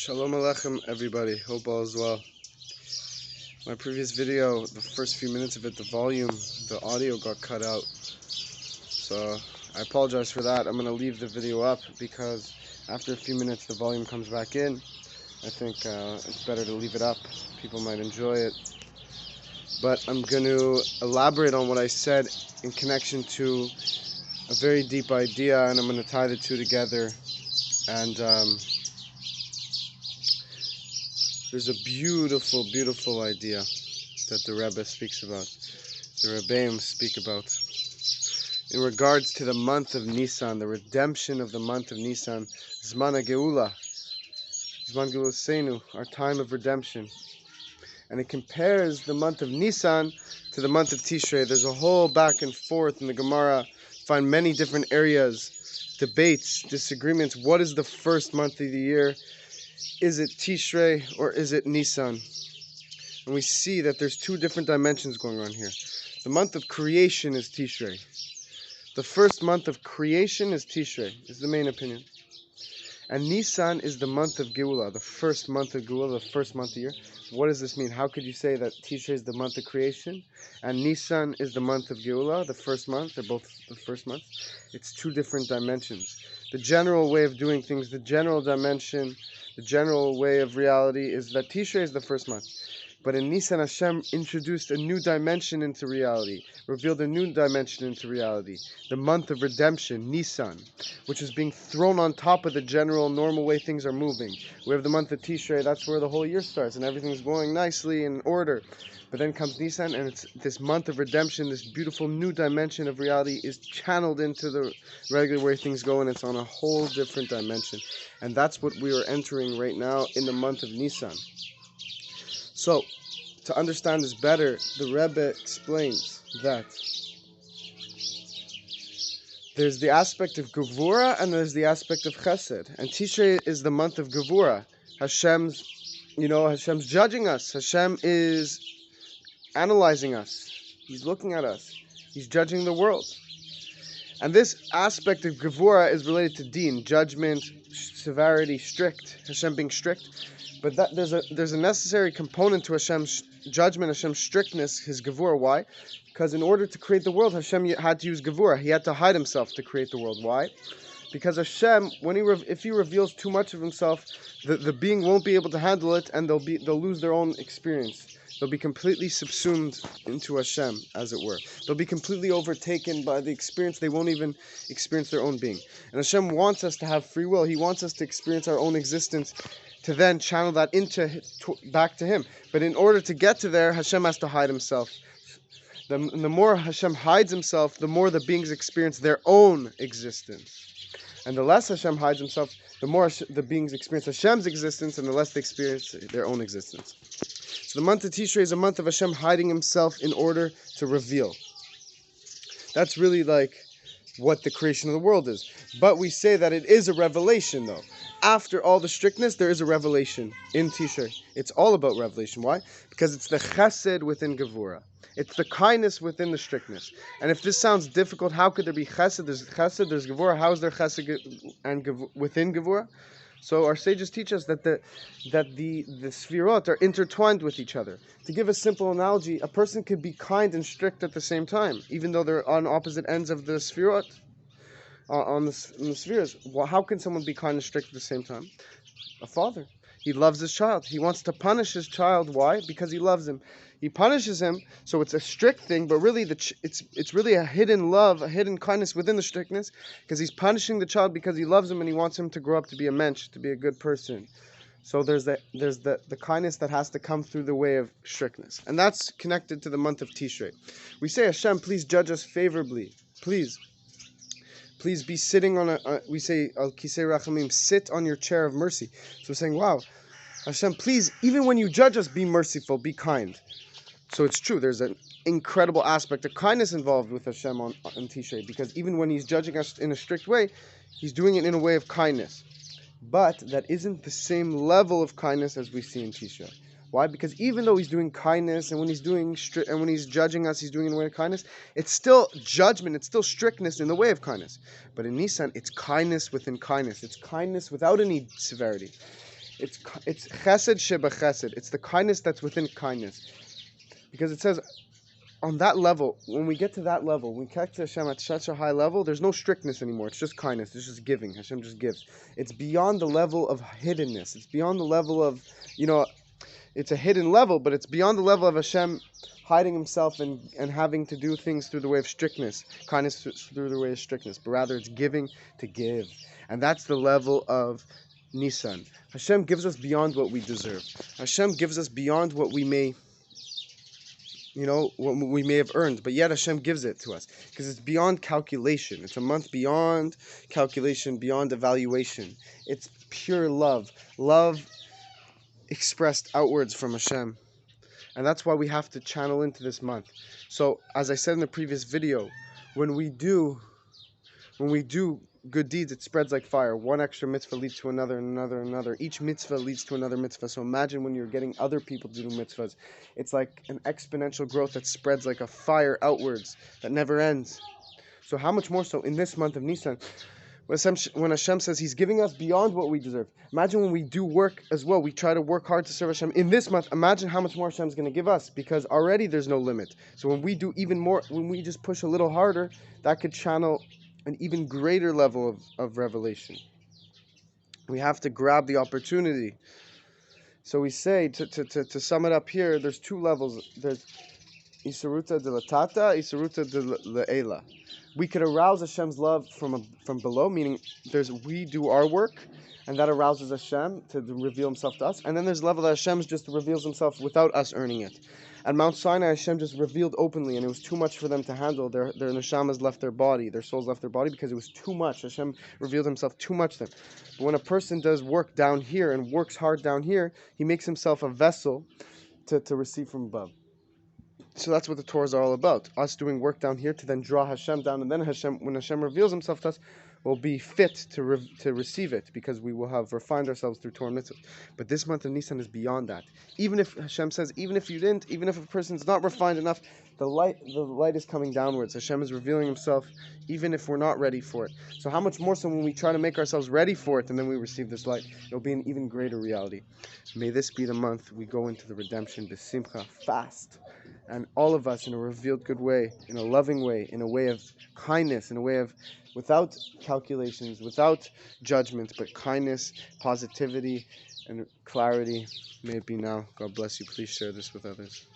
Shalom Aleichem, everybody. Hope all is well. My previous video, the first few minutes of it, the audio got cut out. So I apologize for that. I'm going to leave the video up because after a few minutes the volume comes back in. I think it's better to leave it up. People might enjoy it. But I'm going to elaborate on what I said in connection to a very deep idea, and I'm going to tie the two together. And there's a beautiful, beautiful idea that the Rebbe speaks about, the Rebbeim speak about, in regards to the month of Nissan, the redemption of the month of Nissan, Zman HaGeula, Zman Geulaseinu, our time of redemption. And it compares the month of Nissan to the month of Tishrei. There's a whole back and forth in the Gemara, find many different areas, debates, disagreements. What is the first month of the year? Is it Tishrei or is it Nissan? And we see that there's two different dimensions going on here. The month of creation is Tishrei. The first month of creation is Tishrei, is the main opinion. And Nissan is the month of Geula, the first month of Geula, the first month of the year. What does this mean? How could you say that Tishrei is the month of creation and Nissan is the month of Geula, the first month? They're both the first month. It's two different dimensions. The general way of doing things, the general dimension, the general way of reality is that Tishrei is the first month. But in Nissan, Hashem introduced a new dimension into reality, revealed a new dimension into reality. The month of redemption, Nissan, which is being thrown on top of the general, normal way things are moving. We have the month of Tishrei, that's where the whole year starts, and everything's going nicely in order. But then comes Nissan, and it's this month of redemption, this beautiful new dimension of reality is channeled into the regular way things go, and it's on a whole different dimension. And that's what we are entering right now in the month of Nissan. So, to understand this better, the Rebbe explains that there's the aspect of Gevura and there's the aspect of Chesed. And Tishrei is the month of Gevura. Hashem's judging us. Hashem is analyzing us. He's looking at us. He's judging the world. And this aspect of Gevura is related to Deen, judgment, severity, strict, Hashem being strict. But there's a necessary component to Hashem's judgment, Hashem's strictness, His Gevura. Why? Because in order to create the world, Hashem had to use Gevura. He had to hide Himself to create the world. Why? Because Hashem, if He reveals too much of Himself, the being won't be able to handle it, and they'll lose their own experience. They'll be completely subsumed into Hashem, as it were. They'll be completely overtaken by the experience. They won't even experience their own being. And Hashem wants us to have free will. He wants us to experience our own existence, to then channel that back to Him. But in order to get to there, Hashem has to hide Himself. The more Hashem hides Himself, the more the beings experience their own existence. And the less Hashem hides Himself, the more the beings experience Hashem's existence, and the less they experience their own existence. So the month of Tishrei is a month of Hashem hiding Himself in order to reveal. That's really like what the creation of the world is. But we say that it is a revelation, though. After all the strictness, there is a revelation in Tishrei. It's all about revelation. Why? Because it's the chesed within Gevura. It's the kindness within the strictness. And if this sounds difficult, how could there be chesed? There's Gevura. How is there chesed within Gevura? So our sages teach us that the sfirot are intertwined with each other. To give a simple analogy, a person could be kind and strict at the same time, even though they're on opposite ends of the sfirot. On the spheres. Well, how can someone be kind and strict at the same time? A father. He loves his child. He wants to punish his child. Why? Because he loves him. He punishes him, so it's a strict thing, but really it's really a hidden love, a hidden kindness within the strictness, because he's punishing the child because he loves him and he wants him to grow up to be a mensch, to be a good person. So there's the kindness that has to come through the way of strictness. And that's connected to the month of Tishrei. We say, Hashem, please judge us favorably. Please be sitting on we say, Al Kisei Rachamim, sit on your chair of mercy. So we're saying, wow, Hashem, please, even when you judge us, be merciful, be kind. So it's true, there's an incredible aspect of kindness involved with Hashem on Tishrei, because even when He's judging us in a strict way, He's doing it in a way of kindness. But that isn't the same level of kindness as we see in Tishrei. Why? Because even though He's doing kindness, and when He's judging us, He's doing it in a way of kindness, it's still judgment, it's still strictness in the way of kindness. But in Nissan, it's kindness within kindness. It's kindness without any severity. It's chesed sheba chesed. It's the kindness that's within kindness. Because it says, on that level, when we get to that level, when we connect to Hashem at such a high level, there's no strictness anymore. It's just kindness. It's just giving. Hashem just gives. It's beyond the level of hiddenness. It's beyond the level of, it's a hidden level, but it's beyond the level of Hashem hiding himself and having to do things through the way of strictness, kindness through the way of strictness, but rather it's giving to give. And that's the level of Nissan. Hashem gives us beyond what we deserve. Hashem gives us beyond what we may what we may have earned, but yet Hashem gives it to us because it's beyond calculation. It's a month beyond calculation, beyond evaluation. It's pure love expressed outwards from Hashem, and that's why we have to channel into this month. So, as I said in the previous video, when we do good deeds, it spreads like fire. One extra mitzvah leads to another and another and another. Each mitzvah leads to another mitzvah. So imagine when you're getting other people to do mitzvahs. It's like an exponential growth that spreads like a fire outwards that never ends. So how much more so in this month of Nisan, when Hashem says He's giving us beyond what we deserve. Imagine when we do work as well. We try to work hard to serve Hashem. In this month, imagine how much more Hashem's going to give us, because already there's no limit. So when we do even more, when we just push a little harder, that could channel an even greater level of revelation. We have to grab the opportunity. So we say, to sum it up here, there's two levels. There's Isaruta de la Tata, Isaruta de la Eila. We could arouse Hashem's love from below, meaning we do our work, and that arouses Hashem to reveal Himself to us. And then there's a level that Hashem just reveals Himself without us earning it. At Mount Sinai, Hashem just revealed openly, and it was too much for them to handle. Their neshamas left their body, their souls left their body, because it was too much. Hashem revealed Himself too much to them. But when a person does work down here and works hard down here, he makes himself a vessel to receive from above. So that's what the Torah is all about. Us doing work down here to then draw Hashem down, and then when Hashem reveals Himself to us, we'll be fit to receive it, because we will have refined ourselves through Torah mitzvahs. But this month of Nisan is beyond that. Even if Hashem says, even if a person's not refined enough, the light is coming downwards. Hashem is revealing Himself, even if we're not ready for it. So how much more so when we try to make ourselves ready for it, and then we receive this light, it'll be an even greater reality. May this be the month we go into the redemption, b'simcha, fast, and all of us in a revealed good way, in a loving way, in a way of kindness, in a way of without calculations, without judgment, but kindness, positivity, and clarity. May it be now. God bless you. Please share this with others.